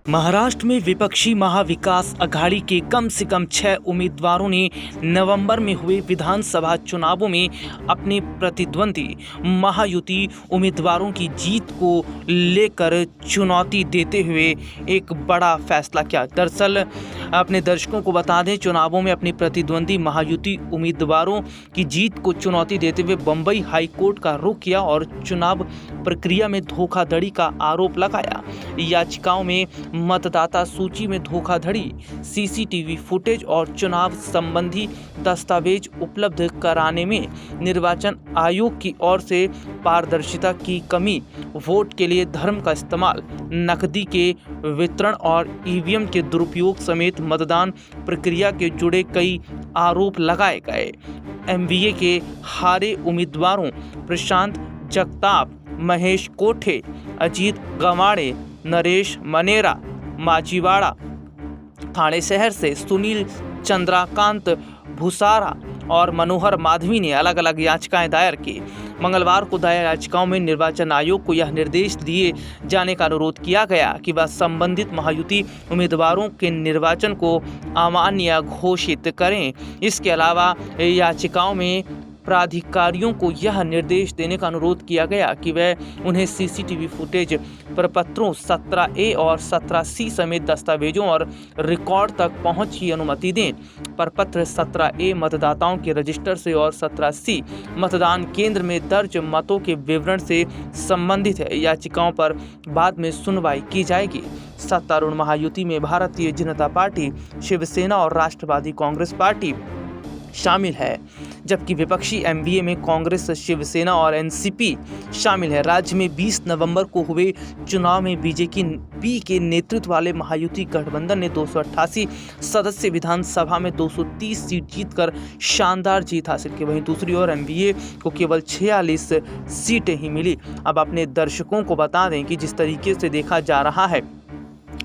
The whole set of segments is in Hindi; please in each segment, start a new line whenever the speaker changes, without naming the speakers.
महाराष्ट्र में विपक्षी महाविकास अघाड़ी के कम से कम 6 उम्मीदवारों ने नवंबर में हुए विधानसभा चुनावों में अपने प्रतिद्वंदी महायुति उम्मीदवारों की जीत को लेकर चुनौती देते हुए एक बड़ा फैसला किया। दरअसल अपने दर्शकों को बता दें, चुनावों में अपनी प्रतिद्वंदी महायुति उम्मीदवारों की जीत को चुनौती देते हुए बंबई हाईकोर्ट का रुख किया और चुनाव प्रक्रिया में धोखाधड़ी का आरोप लगाया। याचिकाओं में मतदाता सूची में धोखाधड़ी, सीसीटीवी फुटेज और चुनाव संबंधी दस्तावेज उपलब्ध कराने में निर्वाचन आयोग की ओर से पारदर्शिता की कमी, वोट के लिए धर्म का इस्तेमाल, नकदी के वितरण और ईवीएम के दुरुपयोग समेत मतदान प्रक्रिया के जुड़े कई आरोप लगाए गए। एमवीए के हारे उम्मीदवारों प्रशांत जगताप, महेश कोठे, अजीत गवाड़े, नरेश मनेरा, माजीवाड़ा ठाणे शहर से सुनील चंद्रकांत भूसारा और मनोहर माधवी ने अलग अलग याचिकाएं दायर की। मंगलवार को दायर याचिकाओं में निर्वाचन आयोग को यह निर्देश दिए जाने का अनुरोध किया गया कि वह संबंधित महायुति उम्मीदवारों के निर्वाचन को अमान्य घोषित करें। इसके अलावा याचिकाओं में प्राधिकारियों को यह निर्देश देने का अनुरोध किया गया कि वह उन्हें सीसीटीवी फुटेज, प्रपत्रों 17A और 17C समेत दस्तावेजों और रिकॉर्ड तक पहुंच की अनुमति दें। प्रपत्र 17A मतदाताओं के रजिस्टर से और 17C मतदान केंद्र में दर्ज मतों के विवरण से संबंधित है। याचिकाओं पर बाद में सुनवाई की जाएगी। सत्तारूढ़ महायुति में भारतीय जनता पार्टी, शिवसेना और राष्ट्रवादी कांग्रेस पार्टी शामिल है, जबकि विपक्षी एमवीए में कांग्रेस, शिवसेना और एनसीपी शामिल है। राज्य में 20 नवंबर को हुए चुनाव में बीजेपी के नेतृत्व वाले महायुति गठबंधन ने 288 सदस्य विधानसभा में 230 सीट जीतकर शानदार जीत हासिल की। वहीं दूसरी ओर एमवीए को केवल 46 सीटें ही मिली। अब अपने दर्शकों को बता दें कि जिस तरीके से देखा जा रहा है,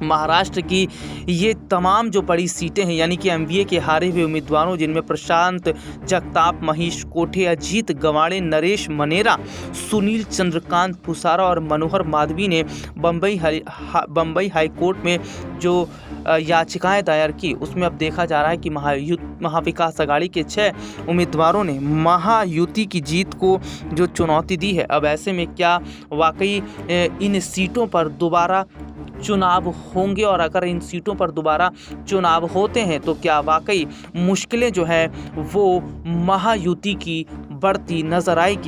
महाराष्ट्र की ये तमाम जो बड़ी सीटें हैं, यानी कि एमवीए के हारे हुए उम्मीदवारों जिनमें प्रशांत जगताप, महेश कोठे, अजीत गवाड़े, नरेश मनेरा, सुनील चंद्रकांत भूसारा और मनोहर माधवी ने बंबई हाईकोर्ट में जो याचिकाएं दायर की, उसमें अब देखा जा रहा है कि महाविकास अघाड़ी के 6 उम्मीदवारों ने महायुति की जीत को जो चुनौती दी है। अब ऐसे में क्या वाकई इन सीटों पर दोबारा चुनाव होंगे, और अगर इन सीटों पर दोबारा चुनाव होते हैं तो क्या वाकई मुश्किलें जो है वो महायुति की बढ़ती नजर आएगी?